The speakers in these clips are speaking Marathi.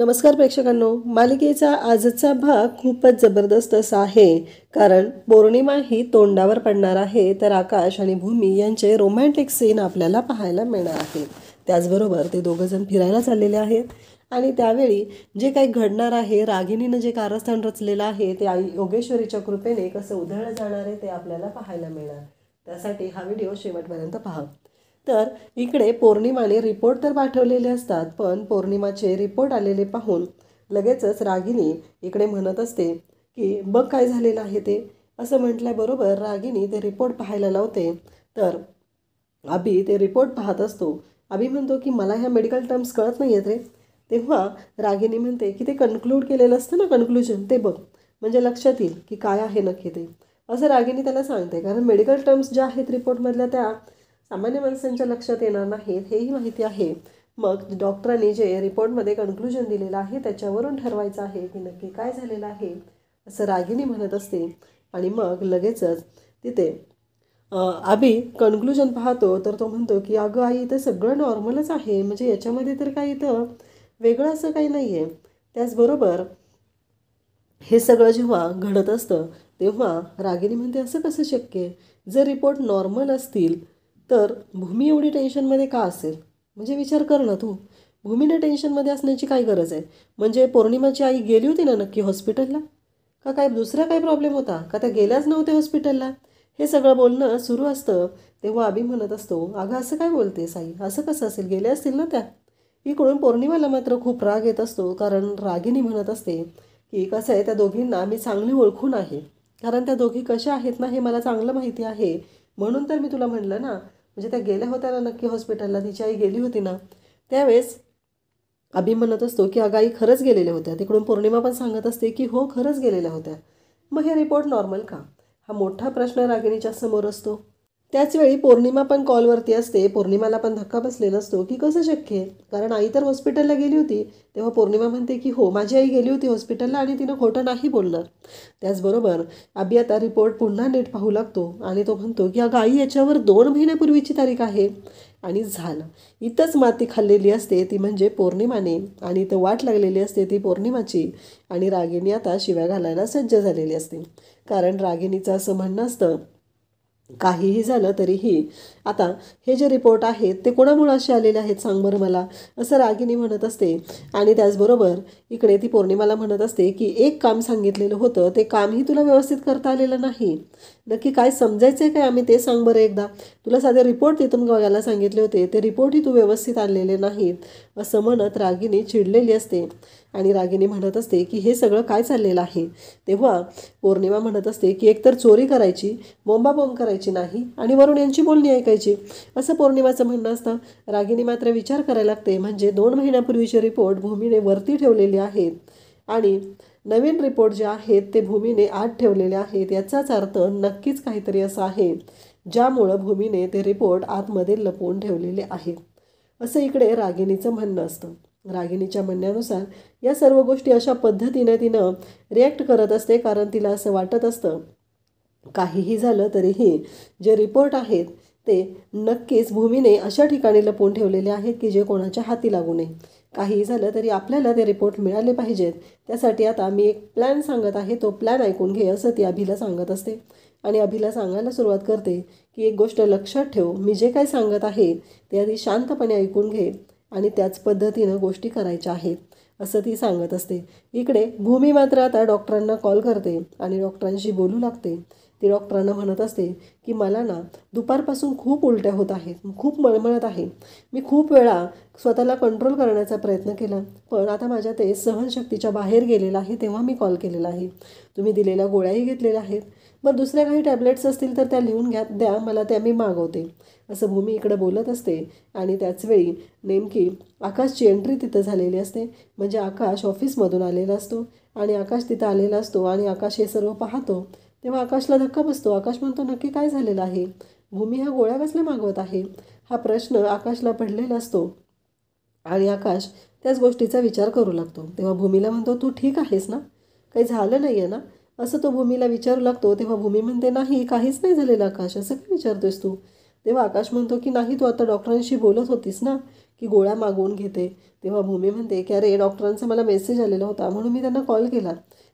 नमस्कार प्रेक्षकांनो, मालिकेचा आजचा भाग खूपच जबरदस्त असा आहे. कारण पौर्णिमा ही तोंडावर पडणार आहे, तर आकाश आणि भूमी यांचे रोमॅन्टिक सीन आपल्याला पाहायला मिळणार आहेत. त्याचबरोबर ते दोघंजण फिरायला चाललेले आहेत आणि त्यावेळी जे काही घडणार आहे, रागिणीनं जे कारस्थान रचलेलं आहे ते आई योगेश्वरीच्या कृपेने कसं उधळलं जाणार आहे ते आपल्याला पाहायला मिळणार. त्यासाठी हा व्हिडिओ शेवटपर्यंत पहा. तर इकडे पौर्णिमाने रिपोर्ट तर पाठवलेले असतात, पण पौर्णिमाचे रिपोर्ट आलेले पाहून लगेचच रागिणी इकडे म्हणत असते की बघ काय झालेलं आहे ते. असं म्हटल्याबरोबर रागिणी ते रिपोर्ट पाहायला लावते. तर अभि ते रिपोर्ट पाहत असतो. अभि म्हणतो की मला ह्या मेडिकल टर्म्स कळत नाही आहेत रे. तेव्हा रागिणी म्हणते की ते कन्क्लूड केलेलं असतं ना, कन्क्लुजन, ते बघ, म्हणजे लक्षात येईल की काय आहे नक्की ते. असं रागिणी त्याला सांगते. कारण मेडिकल टर्म्स ज्या आहेत रिपोर्टमधल्या त्या सामान्य माणसांच्या लक्षात येणार नाहीत, हेही माहिती आहे. मग डॉक्टरांनी जे रिपोर्टमध्ये कन्क्लुजन दिलेलं आहे त्याच्यावरून ठरवायचं आहे की नक्की काय झालेलं आहे, असं रागिणी म्हणत असते. आणि मग लगेचच तिथे अभि कन्क्लुजन पाहतो. तर तो म्हणतो की अगं आई, इथं सगळं नॉर्मलच आहे, म्हणजे याच्यामध्ये तर काही इथं वेगळं असं काही नाही आहे. त्याचबरोबर हे सगळं जेव्हा घडत असतं तेव्हा रागिणी म्हणते असं कसं शक्य आहे. जर रिपोर्ट नॉर्मल असतील तर भूमी एवढी टेन्शनमध्ये का असेल. म्हणजे विचार कर ना तू, भूमीने टेन्शनमध्ये असण्याची काय गरज आहे. म्हणजे पौर्णिमाची आई गेली होती ना नक्की हॉस्पिटलला, का काय दुसरा काय प्रॉब्लेम होता, का त्या गेल्याच नव्हत्या हॉस्पिटलला. हे सगळं बोलणं सुरू असतं. तेव्हा अभि म्हणत असतो अगं असं काय बोलतेस आई, असं कसं असेल, गेल्या असतील ना त्या. इकडून पौर्णिमाला मात्र खूप राग येत असतो. कारण रागिणी म्हणत असते की कसं आहे, त्या दोघींना मी चांगली ओळखून आहे. कारण त्या दोघी कशा आहेत ना हे मला चांगलं माहिती आहे. म्हणून तर मी तुला म्हणलं ना, म्हणजे त्या गेल्या होत्या ना नक्की हॉस्पिटलला, तिची आई गेली होती ना. त्यावेळेस अभि म्हणत असतो की अगं आई खरंच गेलेल्या होत्या. तिकडून पौर्णिमा पण सांगत असते की हो खरंच गेलेल्या होत्या. मग हे रिपोर्ट नॉर्मल का, हा मोठा प्रश्न रागिणीच्या समोर असतो. त्याचवेळी पौर्णिमा पण कॉलवरती असते. पौर्णिमाला पण धक्का बसलेला असतो की कसं शक्य आहे, कारण आई तर हॉस्पिटलला गेली होती. तेव्हा पौर्णिमा म्हणते की हो माझी आई गेली होती हॉस्पिटलला आणि तिनं खोटं नाही बोलणार. त्याचबरोबर अभि आता रिपोर्ट पुन्हा नीट पाहू लागतो आणि तो म्हणतो की अगं आई, याच्यावर 2 महिन्यापूर्वीची तारीख आहे. आणि झालं इथंच माती खाल्लेली असते ती म्हणजे पौर्णिमाने, आणि इथं वाट लागलेली असते ती पौर्णिमाची. आणि रागिणी आता शिव्या घालायला सज्ज झालेली असते. कारण रागिणीचं असं म्हणणं असतं काहीही झालं तरीही आता हे जे रिपोर्ट आहेत ते कोणामुळे असे आलेले आहेत सांग बरं मला, असं रागिणी म्हणत असते. आणि त्याचबरोबर इकडे ती पौर्णिमाला म्हणत असते की एक काम सांगितलेलं होतं ते कामही तुला व्यवस्थित करता आलेलं नाही. नक्की काय समजायचं आहे काय आम्ही ते सांग बरं एकदा. तुला साधे रिपोर्ट तिथून बघायला सांगितले होते, ते रिपोर्टही तू व्यवस्थित आणलेले नाहीत, असं म्हणत रागिणी चिडलेली असते. आणि रागिणी म्हणत असते की हे सगळं काय चाललेलं आहे. तेव्हा पौर्णिमा म्हणत असते की एकतर चोरी करायची, बोंबाबोंब करायची नाही, आणि वरून यांची बोलणी ऐकायची, असं पौर्णिमाचं म्हणणं असतं. रागिणी मात्र विचार करायला लागते. म्हणजे 2 महिन्यापूर्वीचे रिपोर्ट भूमीने वरती ठेवलेले आहेत आणि नवीन रिपोर्ट जे आहेत ते भूमीने आत ठेवलेले आहेत. याचाच अर्थ नक्कीच काहीतरी असं आहे ज्यामुळं भूमीने ते रिपोर्ट आतमध्ये लपवून ठेवलेले आहेत, असं इकडे रागिणीचं म्हणणं असतं. रागिणीच्या म्हणण्यानुसार या सर्व गोष्टी अशा पद्धतीने तिनं रिॲक्ट करत असते. कारण तिला असं वाटत असतं काहीही झालं तरीही जे रिपोर्ट आहेत ते नक्कीच भूमीने अशा ठिकाणी लपवून ठेवलेले आहेत की जे कोणाच्या हाती लागू नये. काहीही झालं तरी आपल्याला ते रिपोर्ट मिळाले पाहिजेत. त्यासाठी आता मी एक प्लॅन सांगत आहे, तो प्लॅन ऐकून घे, असं ती अभिला सांगत असते. आणि अभिला सांगायला सुरुवात करते की एक गोष्ट लक्षात ठेव, मी जे काही सांगत आहे ते आधी शांतपणे ऐकून घे आणि त्याच पद्धतीनं गोष्टी करायच्या आहेत, असं ती सांगत असते. इकडे भूमी मात्र आता डॉक्टरांना कॉल करते आणि डॉक्टरांशी बोलू लागते. ती डॉक्टरांना म्हणत असते की मला ना दुपारपासून खूप उलट्या होत आहेत, खूप मळमळत आहे. मी खूप वेळा स्वतःला कंट्रोल करण्याचा प्रयत्न केला, पण आता माझ्या ते सहनशक्तीच्या बाहेर गेलेलं आहे. तेव्हा मी कॉल केलेला आहे. तुम्ही दिलेल्या गोळ्याही घेतलेल्या आहेत. बरं, दुसऱ्या काही टॅबलेट्स असतील तर त्या लिहून द्या मला, त्या मी मागवते, असं भूमी इकडं बोलत असते. आणि त्याचवेळी नेमकी आकाशची एंट्री तिथं झालेली असते. म्हणजे आकाश ऑफिसमधून आलेला असतो आणि आकाश तिथं आलेला असतो आणि आकाश हे सर्व पाहतो. तेव्हा आकाशला धक्का बसतो. आकाश म्हणतो नक्की काय झालेलं आहे, भूमी ह्या गोळ्या कसल्या मागवत आहे, हा प्रश्न आकाशला पडलेला असतो. आणि आकाश त्याच गोष्टीचा विचार करू लागतो. तेव्हा भूमीला म्हणतो तू ठीक आहेस ना, काही झालं नाही आहे ना, असं तो भूमीला विचारू लागतो. तेव्हा भूमी म्हणते नाही, काहीच नाही झालेलं आकाश, असं काय विचारतोयस तू. तेव्हा आकाश म्हणतो की नाही, तू आता डॉक्टरांशी बोलत होतीस ना की गोळ्या मागवून घेते. तेव्हा भूमी म्हणते की अरे डॉक्टरांचा मला मेसेज आलेला होता म्हणून मी त्यांना कॉल केला.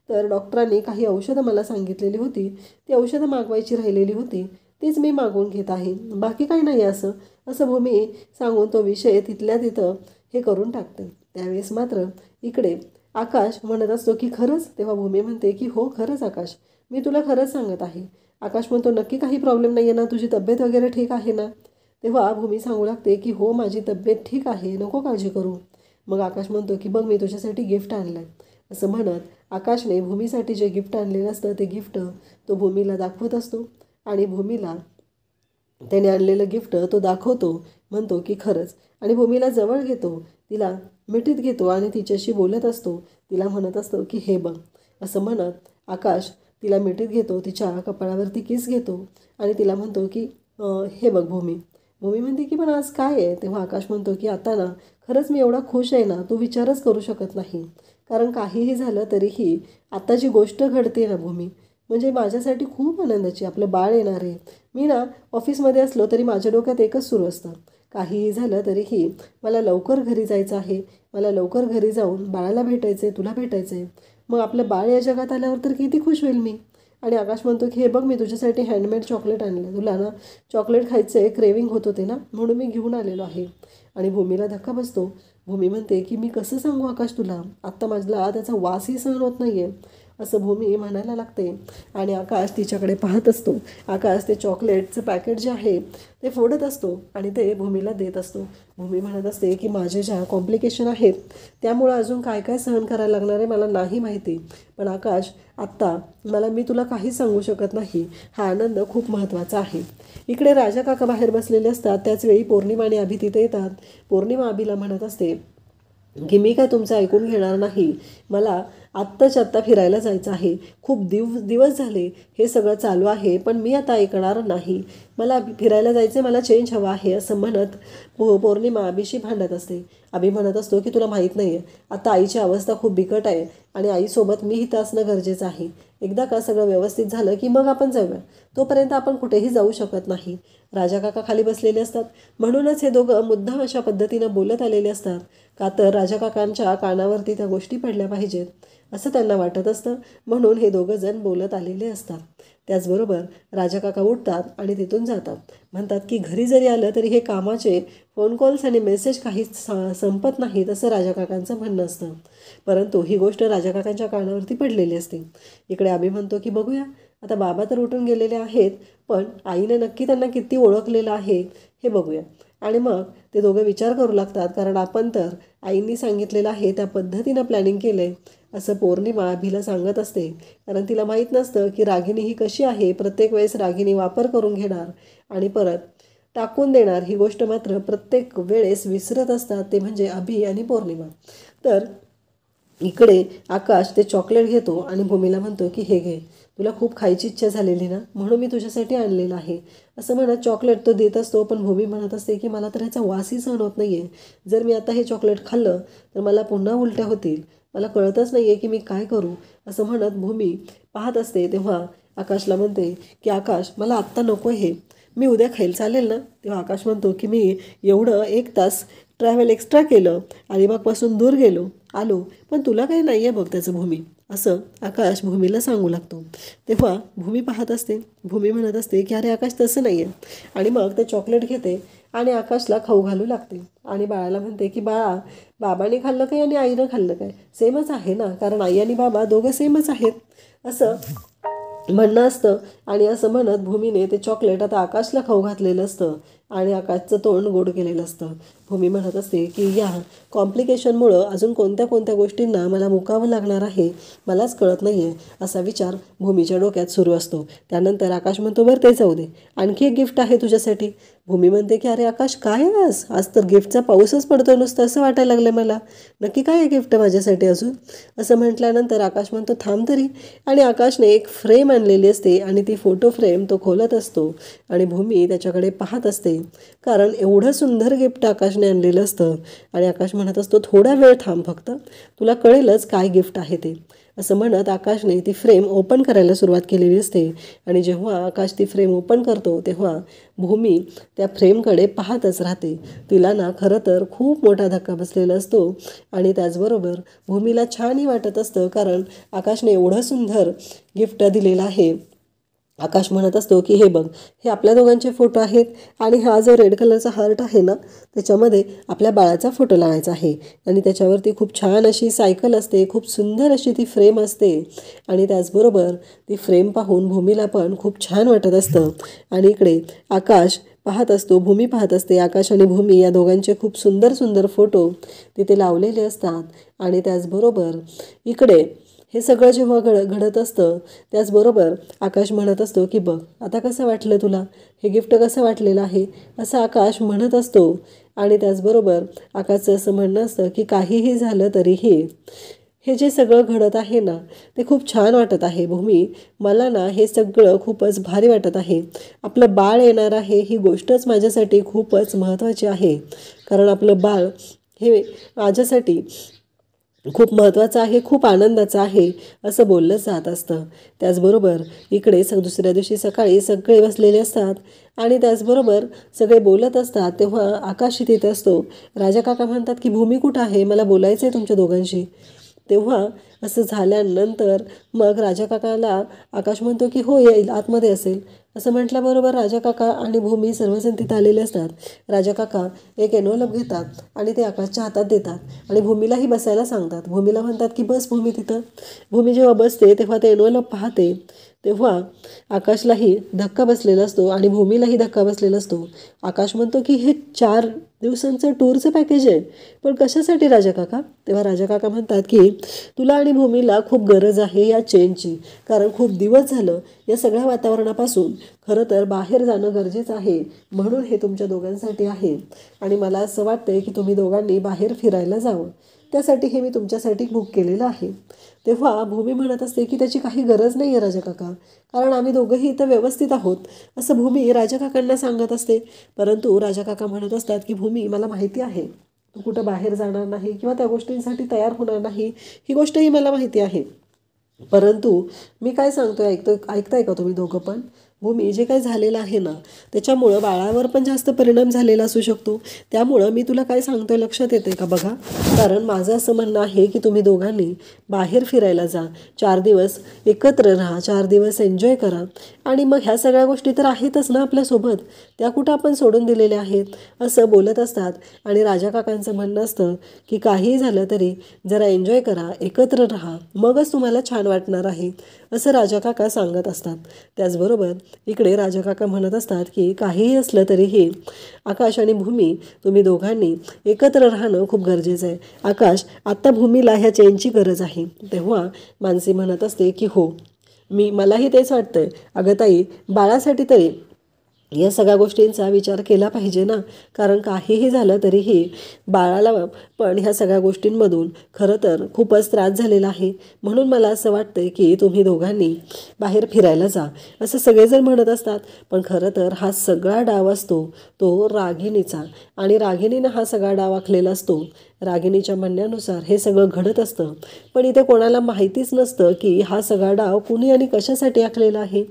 तर डॉक्टरांनी काही औषधं मला सांगितलेली होती, ती औषधं मागवायची राहिलेली होती, तीच मी मागवून घेत आहे, बाकी काही नाही असं असं भूमी सांगून तो विषय तिथल्या तिथं हे करून टाकते. त्यावेळेस मात्र इकडे आकाश म्हणत असतो की खरंच. तेव्हा भूमी म्हणते की हो खरंच आकाश, मी तुला खरंच सांगत आहे. आकाश म्हणतो नक्की काही प्रॉब्लेम नाही आहे ना, तुझी तब्येत वगैरे ठीक आहे ना. तेव्हा भूमी सांगू लागते की हो माझी तब्येत ठीक आहे, नको काळजी करू. मग आकाश म्हणतो की बघ मी तुझ्यासाठी गिफ्ट आणलं आहे. असं म्हणत आकाशने भूमीसाठी जे गिफ्ट आणलेलं असतं ते गिफ्ट तो भूमीला दाखवत असतो आणि भूमीला त्याने आणलेलं गिफ्ट तो दाखवतो, म्हणतो की खरंच. आणि भूमीला जवळ घेतो, तिला मिठीत घेतो आणि तिच्याशी बोलत असतो. तिला म्हणत असतो की हे बघ. असं म्हणत आकाश तिला मिठीत घेतो, तिच्या कपाळावरती किस घेतो आणि तिला म्हणतो की हे बघ भूमी. भूमी म्हणते की पण आज काय आहे. तेव्हा आकाश म्हणतो की आता ना खरंच मी एवढा खुश आहे ना, तू विचारच करू शकत नाही. कारण काहीही झालं तरीही आता जी गोष्ट घडते ना भूमी, म्हणजे माझ्यासाठी खूप आनंदाची. आपलं बाळ येणार आहे. मी ना ऑफिसमध्ये असलो तरी माझ्या डोक्यात एकच सुरू असतं, काहीही झालं तरीही मला लवकर घरी जायचं आहे, मला लवकर घरी जाऊन बाळाला भेटायचं आहे, तुला भेटायचं आहे. मग आपलं बाळ या जगात आल्यावर तर किती खुश होईल मी. आणि आकाश म्हणतो की हे बघ मी तुझ्यासाठी हँडमेड चॉकलेट आणलं, तुला ना चॉकलेट खायचं आहे, क्रेविंग होत होते ना म्हणून मी घेऊन आलेलो आहे. आणि भूमीला धक्का बसतो. भूमी म्हणते की मी कसं सांगू आकाश तुला, आत्ता माझला त्याचा वासही सहन होत नाही आहे, असं भूमी म्हणायला लागते. आणि आकाश तिच्याकडे पाहत असतो. आकाश ते चॉकलेटचं पॅकेट जे आहे ते फोडत असतो आणि ते भूमीला देत असतो. भूमी म्हणत असते की माझे ज्या कॉम्प्लिकेशन आहेत त्यामुळं अजून काय काय सहन करायला लागणार आहे मला नाही माहिती, पण आकाश आत्ता मी तुला काही सांगू शकत नाही, हा आनंद खूप महत्त्वाचा आहे. इकडे राजा काका बाहेर बसलेले असतात. त्याचवेळी पौर्णिमा आणि अभि तिथे येतात. पौर्णिमा अभिला म्हणत असते की मी काय तुमचं ऐकून घेणार नाही, मला आत्ताच्या आत्ता फिरायला जायचं आहे. खूप दिवस झाले हे सगळं चालू आहे पण मी आता ऐकणार नाही, मला फिरायला जायचं, मला चेंज हवा आहे. असं म्हणत पौर्णिमा अभिशी भांडत असते. अभि म्हणत असतो की तुला माहीत नाही आहे आता आईची अवस्था खूप बिकट आहे आणि आईसोबत मीही इथं असणं गरजेचं आहे. एकदा का सगळं व्यवस्थित झालं की मग आपण जाऊया, तोपर्यंत आपण कुठेही जाऊ शकत नाही. राजा काका खाली बसलेले असतात, म्हणूनच हे दोघं मुद्दाम अशा पद्धतीनं बोलत आलेले असतात, का तर राजा काकांच्या कानावरती त्या गोष्टी पडल्या पाहिजेत असं त्यांना वाटत असतं, म्हणून हे दोघं जण बोलत आलेले असतात. त्याचबरोबर राजा काका उठतात आणि तिथून जातात. म्हणतात की घरी जरी आलं तरी हे कामाचे फोन कॉल्स आणि मेसेज काहीच संपत नाहीत असं राजा काकांचं म्हणणं असतं. परंतु ही गोष्ट राजा काकांच्या कानावरती पडलेली असते. इकडे आम्ही म्हणतो की बघूया आता बाबा तर उठून गेलेले आहेत, पण आईने नक्की त्यांना किती ओळखलेलं आहे हे बघूया. आणि मग ते दोघं विचार करू लागतात, कारण आपण तर आईंनी सांगितलेलं आहे त्या पद्धतीनं प्लॅनिंग केलं आहे असं पौर्णिमा अभिला सांगत असते. कारण तिला माहीत नसतं की रागिनी ही कशी आहे. प्रत्येक वेळेस रागिनी वापर करून घेणार आणि परत टाकून देणार, ही गोष्ट मात्र प्रत्येक वेळेस विसरत असतात, ते म्हणजे अभि आणि पौर्णिमा. तर इकडे आकाश ते चॉकलेट घेतो आणि भूमीला म्हणतो की हे घे, तुला खूप खायची इच्छा झालेली ना म्हणून मी तुझ्यासाठी आणलेलं आहे. असं म्हणत चॉकलेट तो देत असतो, पण भूमी म्हणत असते की मला तर ह्याचा वासही सहन होत नाही आहे. जर मी आता हे चॉकलेट खाल्लं तर मला पुन्हा उलट्या होतील, मला कळतच नाही आहे की मी काय करू. असं म्हणत भूमी पाहत असते. तेव्हा आकाशला म्हणते की आकाश मला आत्ता नको हे, मी उद्या खाईल चालेल ना. तेव्हा आकाश म्हणतो की मी एवढं 1 तास ट्रॅव्हल एक्स्ट्रा केलं, अलिबागपासून दूर आलो, पण तुला काही नाही आहे बघ त्याचं भूमी, असं आकाश भूमीला सांगू लागतो. तेव्हा भूमी पाहत असते. भूमी म्हणत असते की अरे आकाश तसं नाही आहे. आणि मग ते चॉकलेट घेते आणि आकाशला खाऊ घालू लागते आणि बाळाला म्हणते की बाळा, बाबाने खाल्लं काय आणि आईनं खाल्लं काय, सेमच आहे ना, कारण आई आणि बाबा दोघं सेमच आहेत असं म्हणणं असतं. आणि असं म्हणत भूमीने ते चॉकलेट आता आकाशला खाऊ घातलेलं असतं आणि आकाशचं तोंड गोड केलेलं असतं. भूमी म्हणत असते की या कॉम्प्लिकेशनमुळं अजून कोणत्या कोणत्या गोष्टींना मला मुकावं लागणार आहे मलाच कळत नाही आहे, असा विचार भूमीच्या डोक्यात सुरू असतो. त्यानंतर आकाश म्हणतो बरं ते जाऊ दे, आणखी एक गिफ्ट आहे तुझ्यासाठी. भूमी म्हणते की अरे आकाश काय आहे आज तर गिफ्टचा पाऊसच पडतो नुसतं असं वाटायला लागलं मला, नक्की काय आहे गिफ्ट माझ्यासाठी अजून. असं म्हटल्यानंतर आकाश म्हणतो थांब तरी. आणि आकाशने एक फ्रेम आणलेली असते आणि ती फोटो फ्रेम तो खोलत असतो आणि भूमी त्याच्याकडे पाहत असते, कारण एवढं सुंदर गिफ्ट आकाशने आणलेलं असतं. आणि आकाश म्हणत असतो थोडा वेळ थांब फक्त, तुला कळेलच काय गिफ्ट आहे ते. असं म्हणत आकाशने ती फ्रेम ओपन करायला सुरुवात केलेली असते. आणि जेव्हा आकाश ती फ्रेम ओपन करतो तेव्हा भूमी त्या फ्रेमकडे पाहतच राहते. तिला ना खरं तर खूप मोठा धक्का बसलेला असतो. आणि त्याचबरोबर भूमीला छानही वाटत असतं, कारण आकाशने एवढं सुंदर गिफ्ट दिलेलं आहे. आकाश म्हणत असतो की हे बघ, हे आपल्या दोघांचे फोटो आहेत आणि हा जो रेड कलरचा हार्ट आहे ना, त्याच्यामध्ये आपल्या बाळाचा फोटो लावायचा आहे. आणि त्याच्यावरती खूप छान अशी सायकल असते, खूप सुंदर अशी ती फ्रेम असते. आणि त्याचबरोबर ती फ्रेम पाहून भूमीला पण खूप छान वाटत असतं. आणि इकडे आकाश पाहत असतो, भूमी पाहत असते. आकाश आणि भूमी या दोघांचे खूप सुंदर सुंदर फोटो तिथे लावलेले असतात. आणि त्याचबरोबर इकडे हे सगळं जेव्हा घडत असतं त्याचबरोबर आकाश म्हणत असतो की बघ, आता कसं वाटलं तुला, हे गिफ्ट कसं वाटलेलं आहे, असं आकाश म्हणत असतो. आणि त्याचबरोबर आकाशचं असं म्हणणं असतं की काहीही झालं तरीही हे जे सगळं घडत आहे ना, ते खूप छान वाटत आहे भूमी. मला ना हे सगळं खूपच भारी वाटत आहे. आपलं बाळ येणार आहे ही गोष्टच माझ्यासाठी खूपच महत्त्वाची आहे, कारण आपलं बाळ हे माझ्यासाठी खूप महत्त्वाचं आहे, खूप आनंदाचं आहे, असं बोललं जात असतं. त्याचबरोबर इकडे दुसऱ्या दिवशी सकाळी सगळे बसलेले असतात आणि त्याचबरोबर सगळे बोलत असतात. तेव्हा आकाश तिथे असतो. राजा काका म्हणतात की भूमी कुठं आहे, मला बोलायचं आहे तुमच्या दोघांशी. तेव्हा असं झाल्यानंतर मग राजा काकाला आकाश म्हणतो की हो, येईल, आतमध्ये असेल. असं म्हटल्याबरोबर राजा काका आणि भूमी सर्वजण तिथं आलेले असतात. राजा काका एक एनवलप घेतात आणि ते आकाशच्या हातात देतात आणि भूमीलाही बसायला सांगतात. भूमीला म्हणतात की बस भूमी तिथं. भूमी जेव्हा बसते तेव्हा ते एनवलप पाहते. तेव्हा आकाशलाही धक्का बसलेला असतो आणि भूमीलाही धक्का बसलेला असतो. आकाश म्हणतो की हे 4 दिवसांचं टूरचं पॅकेज आहे, पण कशासाठी राजा काका? तेव्हा राजा काका म्हणतात की तुला आणि भूमीला खूप गरज आहे या चेंजची, कारण खूप दिवस झालं या सगळ्या वातावरणापासून खरं तर बाहेर जाणं गरजेचं आहे, म्हणून हे तुमच्या दोघांसाठी आहे. आणि मला असं वाटतंय की तुम्ही दोघांनी बाहेर फिरायला जावं, त्यासाठी हे मी तुमच्यासाठी बुक केलेलं आहे. तेव्हा भूमी म्हणत असते की त्याची काही गरज नाही आहे राजा काका, कारण आम्ही दोघंही इथं व्यवस्थित आहोत, असं भूमी राजा काकांना सांगत असते. परंतु राजा काका म्हणत असतात की भूमी, मला माहिती आहे तू कुठं बाहेर जाणार नाही किंवा त्या गोष्टींसाठी तयार होणार नाही, ही गोष्टही मला माहिती आहे. परंतु मी काय सांगतोय ऐकताय का तुम्ही दोघं पण? भूमी, जे काही झालेलं आहे ना, त्याच्यामुळं बाळावर पण जास्त परिणाम झालेला असू शकतो. त्यामुळं मी तुला काय सांगतोय लक्षात येते का बघा, कारण माझं असं म्हणणं आहे की तुम्ही दोघांनी बाहेर फिरायला जा, 4 दिवस एकत्र राहा, 4 दिवस एन्जॉय करा. आणि मग ह्या सगळ्या गोष्टी तर आहेतच ना आपल्यासोबत, त्या कुठं आपण सोडून दिलेल्या आहेत, असं बोलत असतात. आणि राजा काकांचं म्हणणं असतं की काहीही झालं तरी जरा एन्जॉय करा, एकत्र राहा, मगच तुम्हाला छान वाटणार आहे, असं राजा काका सांगत असतात. त्याचबरोबर इकडे राजा काका म्हणत असतात की काहीही असलं तरीही आकाश आणि भूमी, तुम्ही दोघांनी एकत्र राहणं खूप गरजेचं आहे. आकाश, आत्ता भूमीला ह्या चेनची गरज आहे. तेव्हा मानसी म्हणत असते की हो, मलाही तेच वाटतंय. अगं ताई, बाळासाठी तरी या सगळ्या गोष्टींचा विचार केला पाहिजे ना, कारण काहीही झालं तरीही बाळाला पण ह्या सगळ्या गोष्टींमधून खरं तर खूपच त्रास झालेला आहे. म्हणून मला असं वाटतंय की तुम्ही दोघांनी बाहेर फिरायला जा, असं सगळेजण म्हणत असतात. पण खरं तर हा सगळा डाव असतो तो रागिणीचा, आणि रागिणीनं हा सगळा डाव आखलेला असतो. रागिणीच्या म्हणण्यानुसार हे सगळं घडत असतं, पण इथे कोणाला माहितीच नसतं की हा सगळा डाव कुणी आणि कशासाठी आखलेला आहे.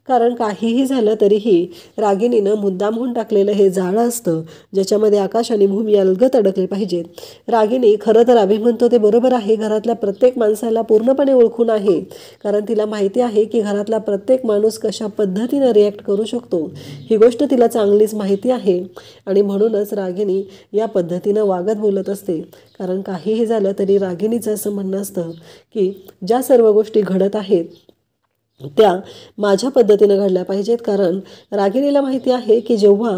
कारण काहीही झालं तरीही रागिणीनं मुद्दामहून टाकलेलं हे जाळं असतं, ज्याच्यामध्ये आकाश आणि भूमी अलगद अडकले पाहिजेत. रागिणी खरं तर आम्ही म्हणतो ते बरोबर आहे, घरातल्या प्रत्येक माणसाला पूर्णपणे ओळखून आहे, कारण तिला माहिती आहे की घरातला प्रत्येक माणूस कशा पद्धतीनं रिॲक्ट करू शकतो, ही गोष्ट तिला चांगलीच माहिती आहे. आणि म्हणूनच रागिणी या पद्धतीनं वागत बोलत असते. कारण काहीही झालं तरी रागिणीचं असं म्हणणं असतं की ज्या सर्व गोष्टी घडत आहेत त्या माझ्या पद्धतीनं घडल्या पाहिजेत, कारण रागिणीला माहिती आहे की जेव्हा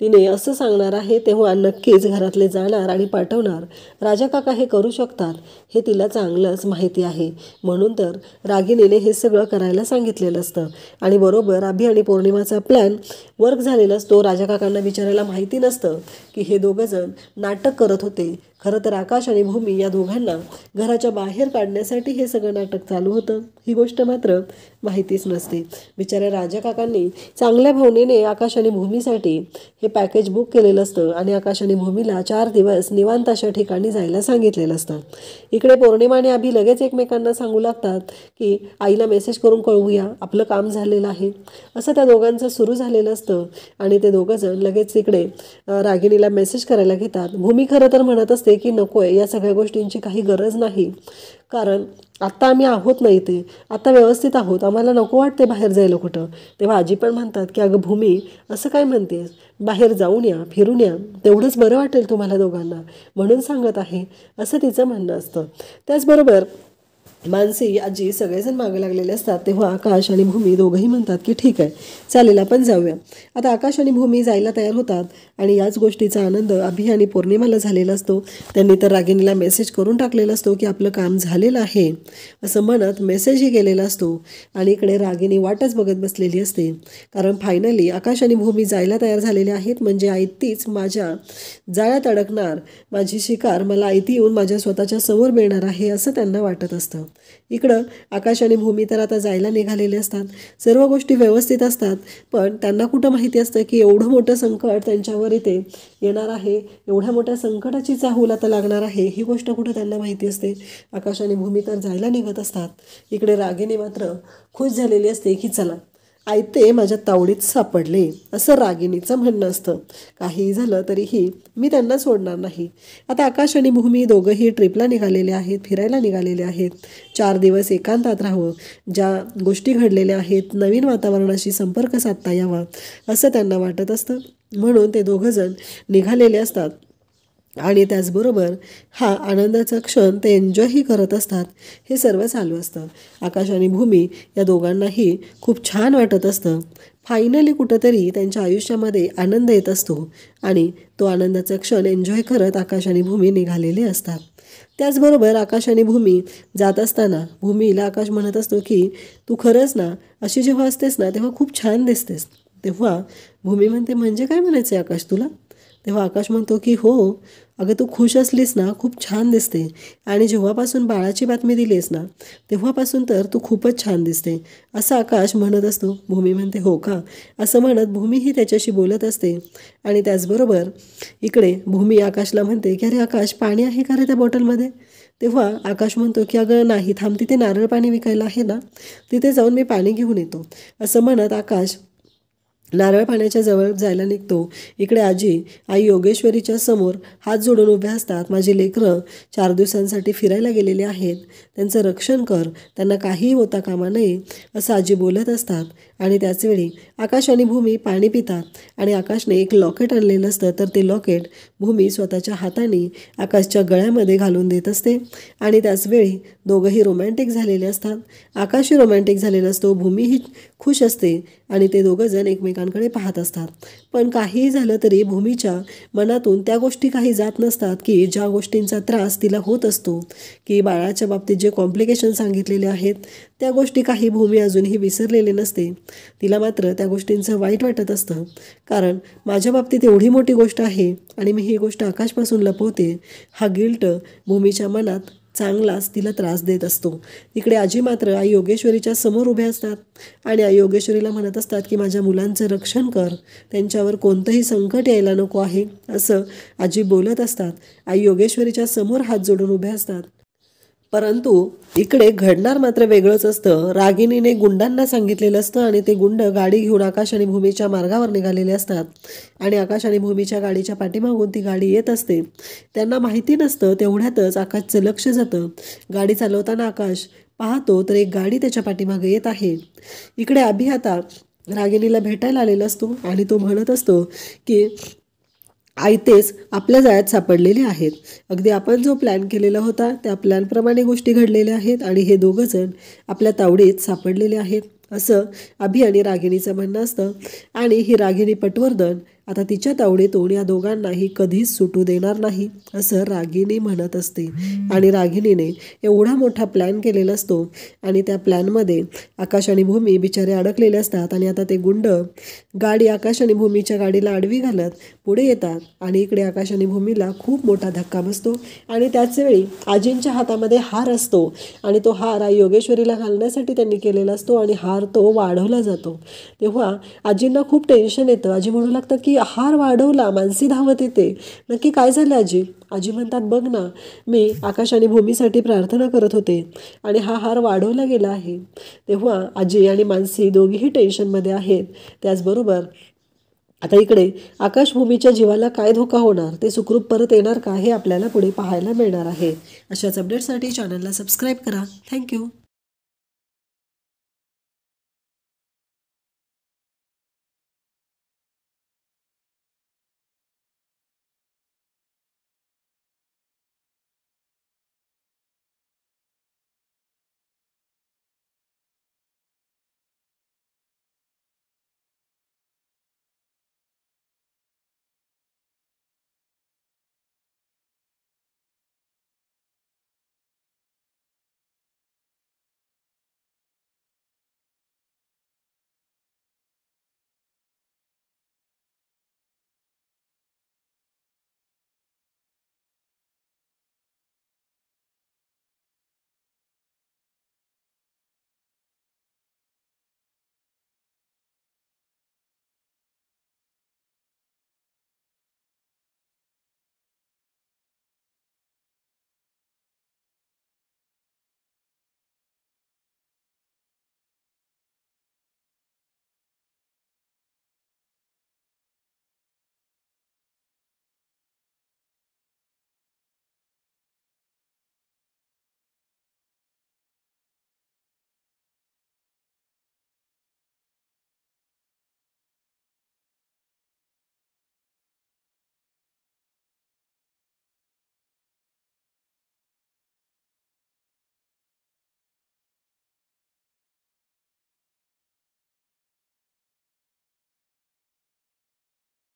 तिने असं सांगणार आहे तेव्हा नक्कीच घरातले जाणार आणि पाठवणार. राजा काका हे करू शकतात हे तिला चांगलंच माहिती आहे, म्हणून तर रागिणीने हे सगळं करायला सांगितलेलं असतं. आणि बरोबर अभि आणि पौर्णिमाचा प्लॅन वर्क झालेला असतो. राजा काकांना विचारायला माहिती नसतं की हे दोघंजण नाटक करत होते, खरं तर आकाश आणि भूमी या दोघांना घराच्या बाहेर काढण्यासाठी हे सगळं नाटक चालू होतं, ही गोष्ट मात्र माहितीच नसते. बिचाऱ्या राजा काकांनी चांगल्या भावनेने आकाश आणि भूमीसाठी हे पॅकेज बुक केलेलं असतं आणि आकाश आणि भूमीला 4 दिवस निवांत अशा ठिकाणी जायला सांगितलेलं असतं. इकडे पौर्णिमा आणि अभि लगेच एकमेकांना सांगू लागतात की आईला मेसेज करून कळवूया, आपलं काम झालेलं आहे. असं त्या दोघांचं सुरू झालेलं असतं आणि ते दोघंजण लगेच इकडे रागिणीला मेसेज करायला घेतात. भूमी खरं तर म्हणत असते की नको आहे, या सगळ्या गोष्टींची काही गरज नाही, कारण आत्ता आम्ही आहोत ना इथे, आता व्यवस्थित आहोत, आम्हाला नको वाटते बाहेर जायला कुठं. तेव्हा आजी पण म्हणतात की अगं भूमी, असं काय म्हणतेस, बाहेर जाऊन या, फिरून या, तेवढंच बरं वाटेल तुम्हाला दोघांना, म्हणून सांगत आहे, असं तिचं म्हणणं असतं. त्याचबरोबर मानसी, आजी सगळेजण मागे लागलेले असतात. तेव्हा आकाश आणि भूमी दोघंही म्हणतात की ठीक आहे, चालेल, आपण जाऊया. आता आकाश आणि भूमी जायला तयार होतात आणि याच गोष्टीचा आनंद अभि आणि पौर्णिमाला झालेला असतो. त्यांनी तर रागिणीला मेसेज करून टाकलेला असतो की आपलं काम झालेलं आहे असं म्हणत मेसेजही केलेला असतो. आणि इकडे रागिणी वाटच बघत बसलेली असते, कारण फायनली आकाश आणि भूमी जायला तयार झालेले आहेत. म्हणजे आयतीच माझ्या जाळ्यात अडकणार, माझी शिकार मला आयती येऊन माझ्या स्वतःच्या समोर मिळणार आहे असं त्यांना वाटत असतं. इकडं आकाश आणि भूमी तर आता जायला निघालेले असतात. सर्व गोष्टी व्यवस्थित असतात, पण त्यांना कुठं माहिती असतं की एवढं मोठं संकट त्यांच्यावर इथे येणार आहे, एवढ्या मोठ्या संकटाची चाहूल आता लागणार आहे, ही गोष्ट कुठं त्यांना माहिती असते. आकाश आणि भूमी तर जायला निघत असतात. इकडे रागिणी मात्र खुश झालेली असते की चला, आयते माझ्या तावडीत सापडले, असं रागिणीचं म्हणणं असतं. काहीही झालं तरीही मी त्यांना सोडणार नाही. आता आकाश आणि भूमी दोघंही ट्रिपला निघालेले आहेत, फिरायला निघालेले आहेत. 4 दिवस एकांतात राहावं, ज्या गोष्टी घडलेल्या आहेत, नवीन वातावरणाशी संपर्क साधता यावा असं त्यांना वाटत असतं. म्हणून ते दोघंजण निघालेले असतात आणि त्याचबरोबर हा आनंदाचा क्षण ते एन्जॉयही करत असतात. हे सर्व चालू असतं. आकाश आणि भूमी या दोघांनाही खूप छान वाटत असतं. फायनली कुठंतरी त्यांच्या आयुष्यामध्ये आनंद येत असतो आणि तो आनंदाचा क्षण एन्जॉय करत आकाश आणि भूमी निघालेले असतात. त्याचबरोबर आकाश आणि भूमी जात असताना भूमीला आकाश म्हणत असतो की तू खरंच ना अशी जेव्हा असतेस ना तेव्हा खूप छान दिसतेस. तेव्हा भूमी म्हणते, म्हणजे काय म्हणायचं आहे आकाश तुला? तेव्हा आकाश म्हणतो की हो अगं, तू खुश असलीस ना खूप छान दिसते, आणि जेव्हापासून बाळाची बातमी दिलीस ना तेव्हापासून तर तू खूपच छान दिसते, असं आकाश म्हणत असतो. भूमी म्हणते हो का, असं म्हणत भूमीही त्याच्याशी बोलत असते. आणि त्याचबरोबर इकडे भूमी आकाशला म्हणते की अरे आकाश, पाणी आहे का रे त्या बॉटलमध्ये? तेव्हा आकाश म्हणतो की अगं नाही, थांब, तिथे नारळ पाणी विकायला आहे ना, तिथे जाऊन मी पाणी घेऊन येतो, असं म्हणत आकाश नारळ पाण्याच्या जवळ जायला निघतो. इकडे आजी आई योगेश्वरीच्या समोर हात जोडून उभ्या असतात. माझी लेकरं 4 दिवसांसाठी फिरायला गेलेली आहेत, त्यांचं रक्षण कर, त्यांना काहीही होता कामा नये, असं आजी बोलत असतात. आणि त्याचवेळी आकाश आणि भूमी पाणी पितात आणि आकाशने एक लॉकेट आणलेलं असतं, तर ते लॉकेट भूमी स्वतःच्या हाताने आकाशच्या गळ्यामध्ये घालून देत असते. आणि त्याचवेळी दोघंही रोमॅन्टिक झालेले असतात. आकाशही रोमॅन्टिक झालेला असतो, भूमीही खुश असते आणि ते दोघंजण एकमेकांकडे पाहत असतात. पण काहीही झालं तरी भूमीच्या मनातून त्या गोष्टी काही जात नसतात की ज्या गोष्टींचा त्रास तिला होत असतो, की बाळाच्या बाबतीत जे कॉम्प्लिकेशन सांगितलेले आहेत त्या गोष्टी काही भूमी अजूनही विसरलेली नसते. तिला मात्र त्या गोष्टींचं वाईट वाटत असतं, कारण माझ्या बाबतीत एवढी मोठी गोष्ट आहे आणि मी ही गोष्ट आकाशपासून लपवते, हा गिल्ट भूमीच्या मनात चांगलाच तिला त्रास देत असतो. इकडे आजी मात्र आई योगेश्वरीच्या समोर उभ्या असतात आणि आई योगेश्वरीला म्हणत असतात की माझ्या मुलांचं रक्षण कर, त्यांच्यावर कोणतंही संकट यायला नको आहे, असं आजी बोलत असतात. आई योगेश्वरीच्या समोर हात जोडून उभ्या असतात. परंतु इकडे घडणार मात्र वेगळंच असतं. रागिणीने गुंडांना सांगितलेलं असतं आणि ते गुंड गाडी घेऊन आकाश आणि भूमीच्या मार्गावर निघालेले असतात आणि आकाश आणि भूमीच्या गाडीच्या पाठीमागून ती गाडी येत असते. त्यांना माहिती नसतं, तेवढ्यातच आकाशचं लक्ष जातं. गाडी चालवताना आकाश पाहतो तर एक गाडी त्याच्या पाठीमागे येत आहे. इकडे अभि आता रागिणीला भेटायला आलेला असतो आणि तो म्हणत असतो की आयतेच आपल्या जाळ्यात सापडलेले आहेत. अगदी आपण जो प्लॅन केलेला होता त्या प्लॅनप्रमाणे गोष्टी घडलेल्या आहेत आणि हे दोघंजण आपल्या तावडीत सापडलेले आहेत, असं अभि आणि रागिणीचं म्हणणं असतं. आणि ही रागिणी पटवर्धन आता तिच्या तावडीतून या दोघांनाही कधीच सुटू देणार नाही असं रागिनी म्हणत असते. आणि रागिनीने एवढा मोठा प्लॅन केलेला असतो आणि त्या प्लॅनमध्ये आकाश आणि भूमी बिचारे अडकलेले असतात. आणि आता ते गुंड गाडी आकाश आणि भूमीच्या गाडीला आडवी घालत पुढे येतात आणि इकडे आकाश आणि भूमीला खूप मोठा धक्का बसतो. आणि त्याच वेळी आजींच्या हातामध्ये हार असतो आणि तो हार आई योगेश्वरीला घालण्यासाठी त्यांनी केलेला असतो आणि हार तो वाढवला जातो. तेव्हा आजींना खूप टेन्शन येतं. आजी म्हणू लागतात की हार वाढवला, मानसी धावत येते, नक्की काय झालं आजी? आजी म्हणतात बघ ना, मी आकाश आणि भूमीसाठी प्रार्थना करत होते आणि हा हार वाढवला गेला आहे. तेव्हा आजी आणि मानसी दोघीही टेन्शनमध्ये आहेत. त्याचबरोबर आता इकडे आकाश भूमीच्या जीवाला काय धोका होणार, ते सुखरूप परत येणार का, हे आपल्याला पुढे पाहायला मिळणार आहे. अशाच अपडेटसाठी चॅनलला सबस्क्राईब करा. थँक्यू.